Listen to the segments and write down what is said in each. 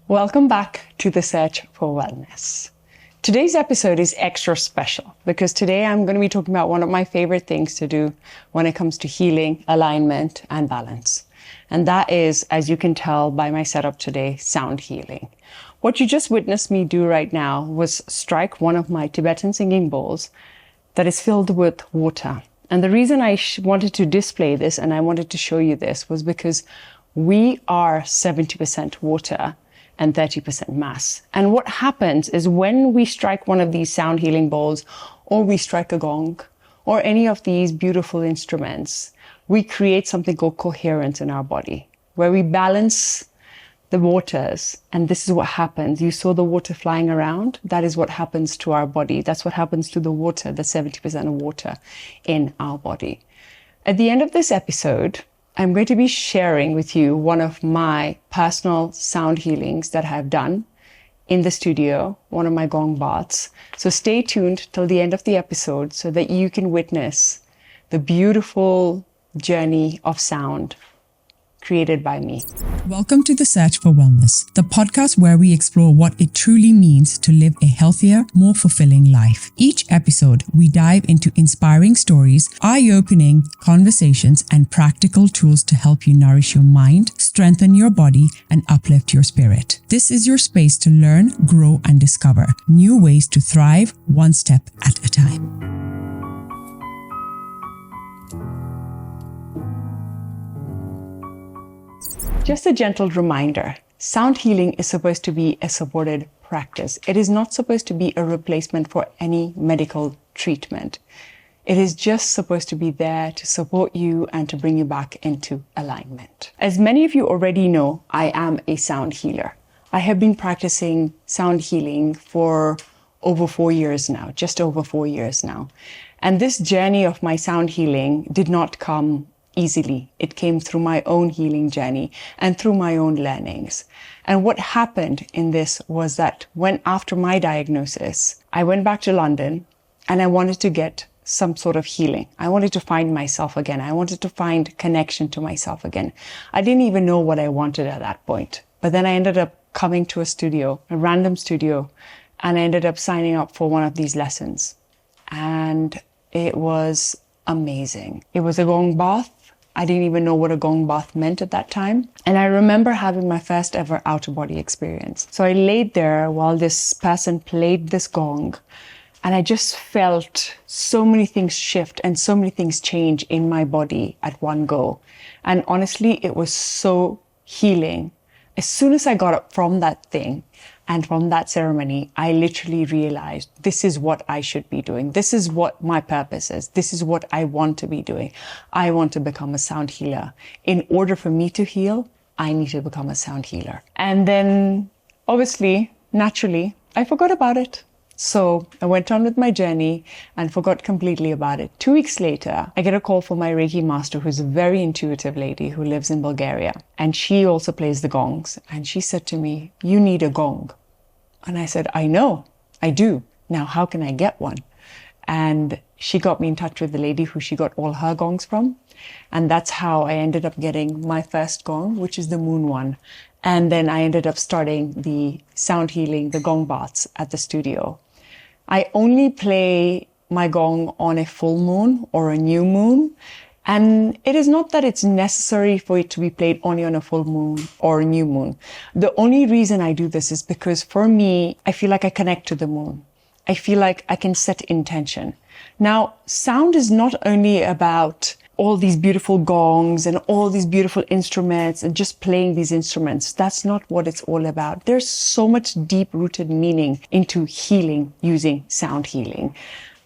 Welcome back to the Search for Wellness. Today's episode is extra special because today I'm going to be talking about one of my favorite things to do when it comes to healing, alignment, and balance. And that is, as you can tell by my setup today, sound healing. What you just witnessed me do right now was strike one of my Tibetan singing bowls that is filled with water. And the reason I wanted to display this and I wanted to show you this was because we are 70% water and 30% mass. And what happens is when we strike one of these sound healing bowls, or we strike a gong, or any of these beautiful instruments, we create something called coherence in our body, where we balance the waters. And this is what happens. You saw the water flying around. That is what happens to our body. That's what happens to the water, the 70% of water in our body. At the end of this episode, I'm going to be sharing with you one of my personal sound healings that I've done in the studio, one of my gong baths. So stay tuned till the end of the episode so that you can witness the beautiful journey of sound created by me. Welcome to The Search for Wellness, the podcast where we explore what it truly means to live a healthier, more fulfilling life. Each episode, we dive into inspiring stories, eye-opening conversations, and practical tools to help you nourish your mind, strengthen your body, and uplift your spirit. This is your space to learn, grow, and discover new ways to thrive one step at a time. Just a gentle reminder, sound healing is supposed to be a supported practice. It is not supposed to be a replacement for any medical treatment. It is just supposed to be there to support you and to bring you back into alignment. As many of you already know, I am a sound healer. I have been practicing sound healing for over 4 years now, just over 4 years now. And this journey of my sound healing did not come easily. It came through my own healing journey and through my own learnings. And what happened in this was that when after my diagnosis, I went back to London and I wanted to get some sort of healing. I wanted to find myself again. I wanted to find connection to myself again. I didn't even know what I wanted at that point. But then I ended up coming to a studio, a random studio, and I ended up signing up for one of these lessons. And it was amazing. It was a gong bath. I didn't even know what a gong bath meant at that time. And I remember having my first ever out-of-body experience. So I laid there while this person played this gong, and I just felt so many things shift and so many things change in my body at one go. And honestly, it was so healing. As soon as I got up from that thing and from that ceremony, I literally realized this is what I should be doing. This is what my purpose is. This is what I want to be doing. I want to become a sound healer. In order for me to heal, I need to become a sound healer. And then obviously, naturally, I forgot about it. So I went on with my journey and forgot completely about it. 2 weeks later, I get a call from my Reiki master, who's a very intuitive lady who lives in Bulgaria. And she also plays the gongs. And she said to me, "You need a gong." And I said, "I know, I do. Now, how can I get one?" And she got me in touch with the lady who she got all her gongs from. And that's how I ended up getting my first gong, which is the moon one. And then I ended up starting the sound healing, the gong baths at the studio. I only play my gong on a full moon or a new moon. And it is not that it's necessary for it to be played only on a full moon or a new moon. The only reason I do this is because for me, I feel like I connect to the moon. I feel like I can set intention. Now, sound is not only about all these beautiful gongs and all these beautiful instruments and just playing these instruments. That's not what it's all about. There's so much deep-rooted meaning into healing using sound healing.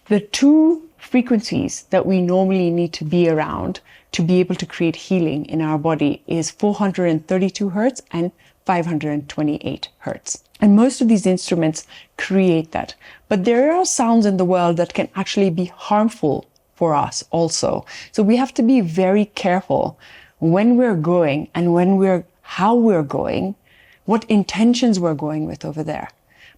The two frequencies that we normally need to be around to be able to create healing in our body is 432 hertz and 528 hertz. And most of these instruments create that. But there are sounds in the world that can actually be harmful for us also. So we have to be very careful when we're going and how we're going, what intentions we're going with over there.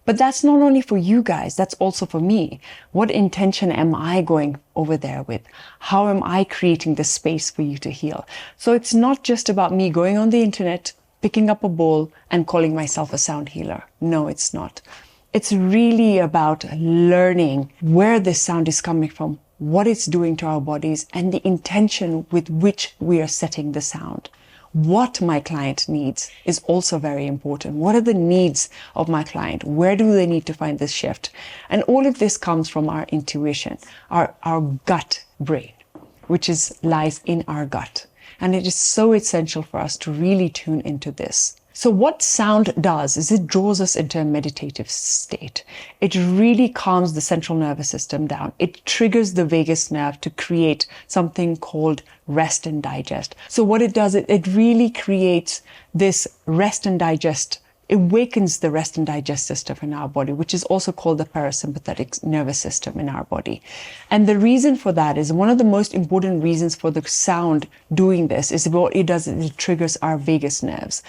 But that's not only for you guys, that's also for me. What intention am I going over there with? How am I creating the space for you to heal? So it's not just about me going on the internet, picking up a bowl and calling myself a sound healer. No, it's not. It's really about learning where this sound is coming from, what it's doing to our bodies, and the intention with which we are setting the sound. What my client needs is also very important. What are the needs of my client? Where do they need to find this shift? And all of this comes from our intuition, our gut brain, which lies in our gut. And it is so essential for us to really tune into this. So what sound does is it draws us into a meditative state. It really calms the central nervous system down. It triggers the vagus nerve to create something called rest and digest. So what it does, it really creates this rest and digest. It awakens the rest and digest system in our body, which is also called the parasympathetic nervous system in our body. And the reason for that is one of the most important reasons for the sound doing this is what it does, it triggers our vagus nerves.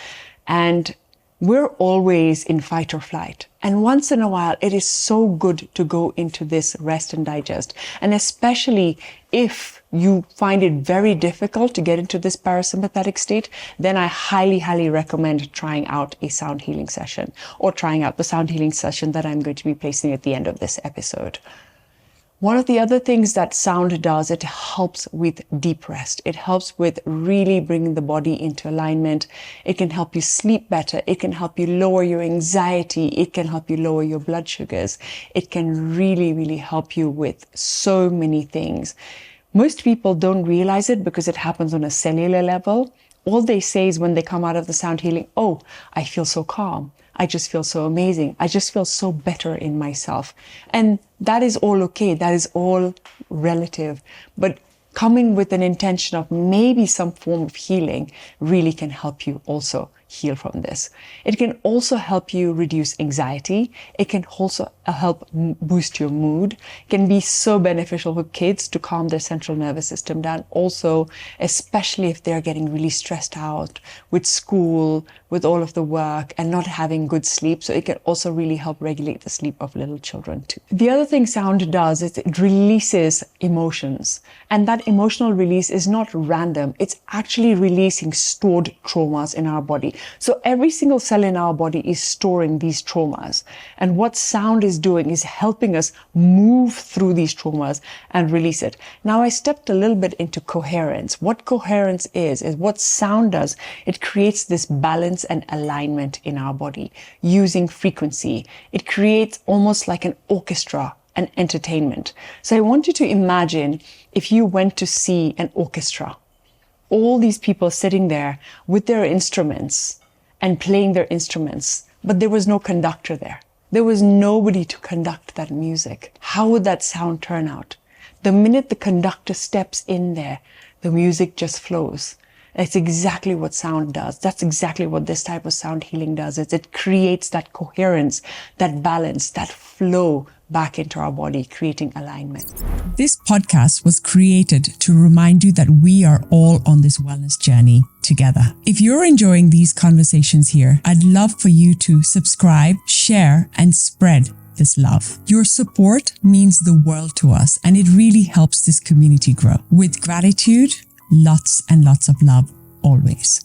And we're always in fight or flight. And once in a while, it is so good to go into this rest and digest. And especially if you find it very difficult to get into this parasympathetic state, then I highly, highly recommend trying out a sound healing session or trying out the sound healing session that I'm going to be placing at the end of this episode. One of the other things that sound does, it helps with deep rest. It helps with really bringing the body into alignment. It can help you sleep better. It can help you lower your anxiety. It can help you lower your blood sugars. It can really, really help you with so many things. Most people don't realize it because it happens on a cellular level. All they say is when they come out of the sound healing, oh, I feel so calm. I just feel so amazing. I just feel so better in myself. And that is all okay. That is all relative. But coming with an intention of maybe some form of healing really can help you also heal from this. It can also help you reduce anxiety. It can also help boost your mood. It can be so beneficial for kids to calm their central nervous system down. Also, especially if they're getting really stressed out with school, with all of the work and not having good sleep. So it can also really help regulate the sleep of little children too. The other thing sound does is it releases emotions. And that emotional release is not random. It's actually releasing stored traumas in our body. So every single cell in our body is storing these traumas. And what sound is doing is helping us move through these traumas and release it. Now I stepped a little bit into coherence. What coherence is what sound does. It creates this balance and alignment in our body using frequency. It creates almost like an orchestra, an entertainment. So I want you to imagine if you went to see an orchestra, all these people sitting there with their instruments and playing their instruments, but there was no conductor there. There was nobody to conduct that music. How would that sound turn out? The minute the conductor steps in there, the music just flows. It's exactly what sound does. That's exactly what this type of sound healing does. It creates that coherence, that balance, that flow back into our body, creating alignment. This podcast was created to remind you that we are all on this wellness journey together. If you're enjoying these conversations here, I'd love for you to subscribe, share, and spread this love. Your support means the world to us, and it really helps this community grow. With gratitude, lots and lots of love, always.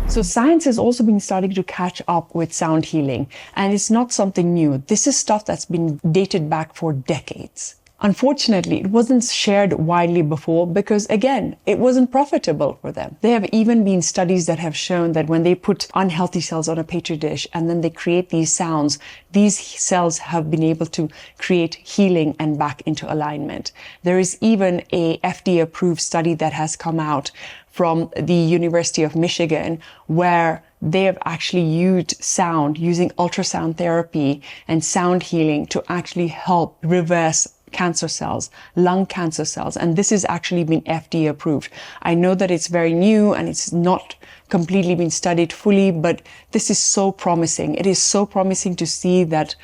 So science has also been starting to catch up with sound healing, and it's not something new. This is stuff that's been dated back for decades. Unfortunately, it wasn't shared widely before because, again, it wasn't profitable for them. There have even been studies that have shown that when they put unhealthy cells on a petri dish and then they create these sounds, these cells have been able to create healing and back into alignment. There is even a FDA-approved study that has come out from the University of Michigan where they have actually used sound, using ultrasound therapy and sound healing to actually help reverse cancer cells, lung cancer cells. And this has actually been FDA approved. I know that it's very new and it's not completely been studied fully, but this is so promising. It is so promising to see that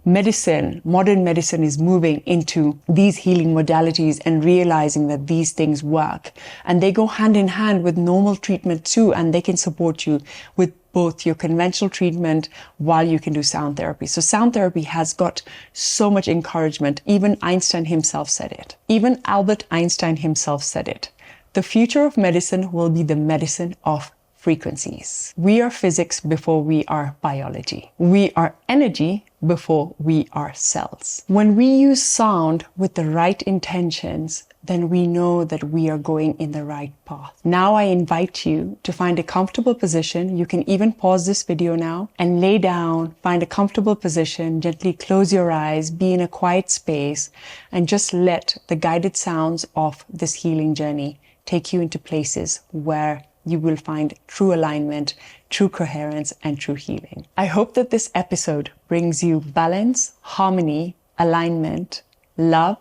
medicine, modern medicine is moving into these healing modalities and realizing that these things work. And they go hand in hand with normal treatment too, and they can support you with both your conventional treatment while you can do sound therapy. So sound therapy has got so much encouragement. Even Einstein himself said it. Even Albert Einstein himself said it. The future of medicine will be the medicine of frequencies. We are physics before we are biology. We are energy before we are cells. When we use sound with the right intentions, then we know that we are going in the right path. Now I invite you to find a comfortable position. You can even pause this video now and lay down, find a comfortable position, gently close your eyes, be in a quiet space, and just let the guided sounds of this healing journey take you into places where you will find true alignment, true coherence, and true healing. I hope that this episode brings you balance, harmony, alignment, love,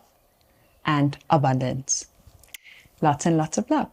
and abundance. Lots and lots of love.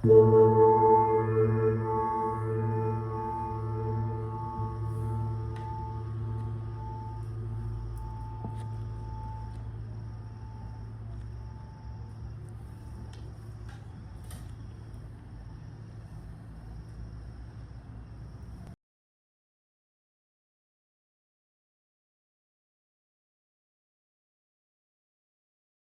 you.